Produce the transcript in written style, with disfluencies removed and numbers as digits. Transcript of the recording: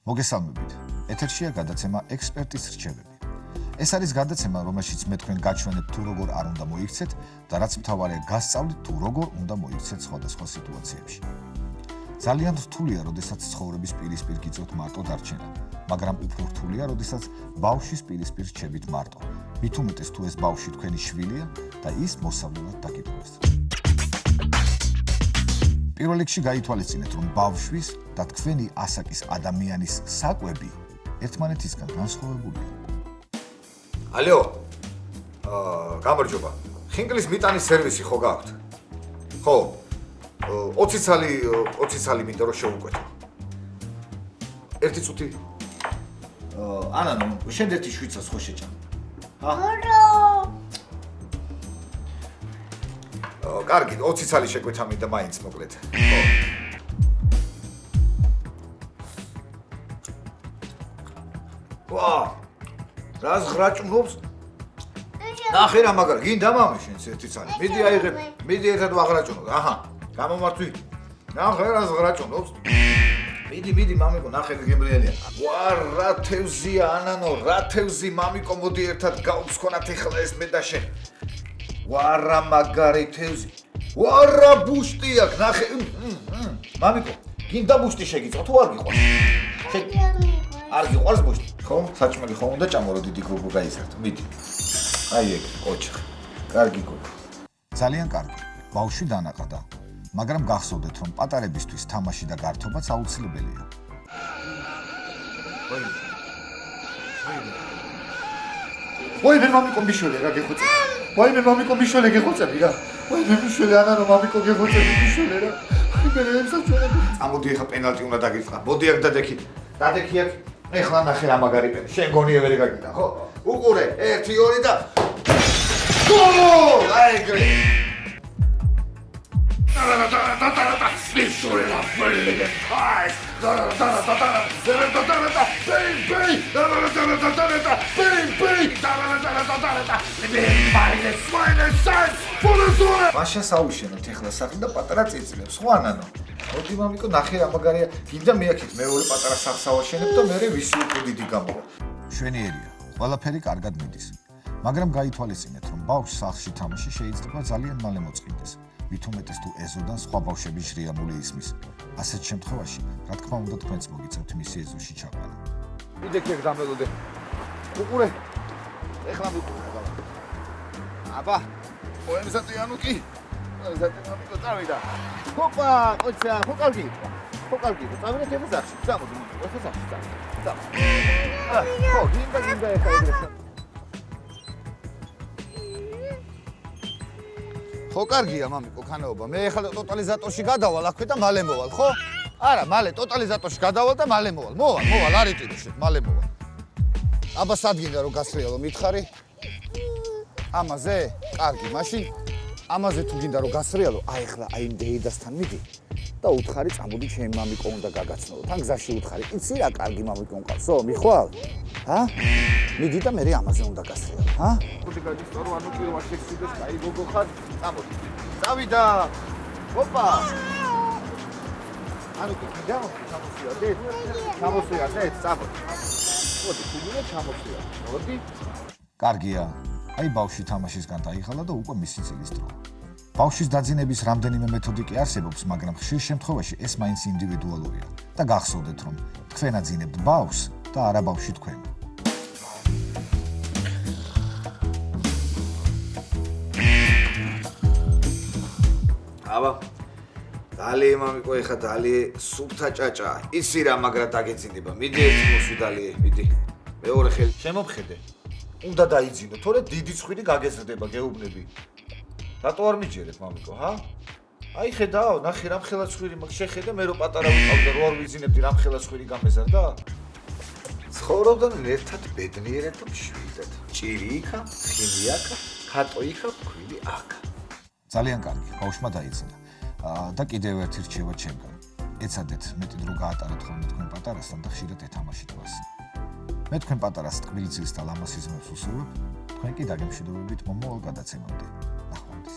მოგესალმებით. ეთერშია გადაცემა ექსპერტის რჩევები. ეს არის გადაცემა, რომელშიც მე თქვენ გაჩვენებთ თუ როგორ არ უნდა მოიქცეთ და რაც მთავარია გასწავლით თუ როგორ უნდა მოიქცეთ სხვადასხვა სიტუაციებში. ძალიან რთულია, როდესაც ცხოვრების პირისპირ გიწევთ მარტო დარჩენა, მაგრამ უფრო რთულია, როდესაც ბავშვის პირისპირ რჩებით მარტო. მით უმეტეს თუ ეს ბავშვი თქვენი შვილია და ის მოსავლელად დაგიპოვეს. პირველ რიგში გაითვალისწინეთ, რომ ბავშვის და თქვენი ასაკის ადამიანის საკვები ერთმანეთისგან განსხვავებულია. ალო. გამარჯობა. ხინკლის მიტანის სერვისი ხო გაქვთ? ხო. 20 ცალი მინდა რომ შევუკვეთო. ერთი წუთი. ანანო, შენ ერთი შვიცას ხო შეჭამ? კარგი, 20 ცალი შეკვეთა მინდა მაინც მოკლედ. ხო. ვა! რას ღრაჭმობს? ნახე რა მაგარ, გინდა მამე შენს ერთი ცალი. მიდი აიღებ, მიდი ერთად ვაღრაჭუნოთ. აჰა, გამომართვი. ნახე რას ღრაჭმობს? მიდი მამიკო, ნახე გემრიელია. ვა, რა თევზია ანანო, რა თევზი მამიკო, მოდი ერთად გავუცხონათ ეხლა ეს მე და შენ. ვა, რა მაგარი თევზი. ვა, რა ბუშტი აქვს, ნახე. მამიკო, გინდა ბუშტი შეგიწო თუ არ გიყვარს? არ გიყვარს ბუშტი? ხო, საჭმელი ხო უნდა ჭამო, დიდი გოგო გაიზარდო. მიდი. აი ეგ, ოჩხი. კარგი გოგო. ძალიან კარგი. ბავშვი დანაყდა. მაგრამ გახსოვდეთ, რომ პატარებისთვის თამაში და გართობაც აუცილებელია. ვაიმე მამიკო მიშველი რა გეხოცე? ვაიმე მამიკო მიშველი გეხოცები რა? ვაიმე მიშველი ანანო მამიკო გეხოცები მიშველი რა? მე საჭმელი. ამოდი ეხა პენალტი უნდა დაგიწყა. მოდი აქ დადექი. დადექი აქ. ეხლა ნახე რა მაგარი პენალტი. შენ გონია ვერ გაგიდა, ხო? უყურე, 1-2 და გოლ! აი ეგრე. მაშა საუშენოთ ეხლა სახლი და პატარა წიწილებს, ხო ანანო? მოდი მამიკო, ნახე რა მაგარია. გინდა მე აქეთ მეორე პატარა სახლს ავაშენებ და მე ვისი უფრო დიდი გამოვა. შვენიერია, ყველაფერი კარგად მიდის. მაგრამ გაითვალისწინეთ, რომ ბავშვს სახლში თამაში შეიძლება ძალიან მალე მოწყინდეს. მით უმეტეს თუ ეზოდან სხვა ბავშვების შრიამული ისმის. ასეთ შემთხვევაში, რა თქმა უნდა, თქვენც მოგიწევთ მისი ეზოში ჩაყარა. მიდექი ეგ დამელოდე. უყურე. ეხლა მიყურე ბაბა. აბა, ოემსატიანუკი. ოემსატიანუკი წავიდა. ჰოპა, ოცა, ხო კარგი. ხო კარგი, წავიდეთ ეხლა სახში. წამოდი, ეხლა სახში წამოდი. ხო, გინდა ეხლა ეგრე. ხო კარგია მამიკო ქანაობა. მე ეხლა ტოტალიზატორში გადავალ აქვე და მალე მოვალ, ხო? არა, მალე ტოტალიზატორში გადავალ და მალე მოვალ. მოვალ, არ იტირო შენ, მალე მოვალ. აბა სადგინდა რომ გასრიალო მითხარი? ამაზე? კარგი, მაშინ ამაზე თუ გინდა რომ გასრიალო, აი ეხლა აი დეიდასთან მიდი და უთხარი წამოდი ჩემ მამიკო უნდა გაგაცნო. თან გზაში უთხარი. იცი რა კარგი მამიკო მყავსო, მიხვალ? ჰა? მიდი და მე ამაზე უნდა გასრიალო, ჰა? მოდი გადისწორო, ანუ პირველ შექსიდეს, კაი გოგო ხარ, წამოდი. წავიდა. ჰოპა. ანუ კი ჩამოსიადე? ჩამოსიადე, წამოდი. მოდი, გუგლე ჩამოსია. მოდი. კარგია. აი ბავშვი თამაშისგან დაიხალა და უკვე მისი წილის დროა. ბავშვის დაძინების რამდენიმე მეთოდი კი არსებობს, მაგრამ ხშირ შემთხვევაში ეს მაინც ინდივიდუალურია და გახსოვდეთ, რომ თქვენ აძინებთ ბავშვს და არა ბავშვი თქვენ. აბა დალი მამიკო ეხა დალი სუფთა ჭაჭა. იცი რა მაგრა დაგეძინება. მიდი ერთი მოსვი დალიე, მიდი. მეორე ხელი შემომხედე. უნდა დაიძინო, თორე დიდი ცხვირი გაგეზრდება, გეუბნები. რატო არ მიჯერებ მამიკო, ჰა? აი ხედავ, ნახე რა მხელა ცხვირი მაქვს, შეხედე მე რო პატარა ვიყავდა, რო არ ვიძინებდი რა მხელა ცხვირი გამეზარდა? ცხოვრობდნენ ერთად ბედნიერად და მშვიდად. ჭირი იქა, ხილი აქა, ხატო იქა, ქვილი აქა. ძალიან კარგი, ბავშვმა დაიძინა. და კიდევ ერთი რჩევა ჩემგან. ეცადეთ მეტი დრო გაატაროთ ხოლმე თქვენ პატარასთან და ხშირად ეთამაშით მას. მე თქვენ პატარას ტკბილ ძილს და ლამაზ სიზმრებს უსურვებ, თქვენ კი დაგემშვიდობებით მომავალ გადაცემამდე. ნახვამდის.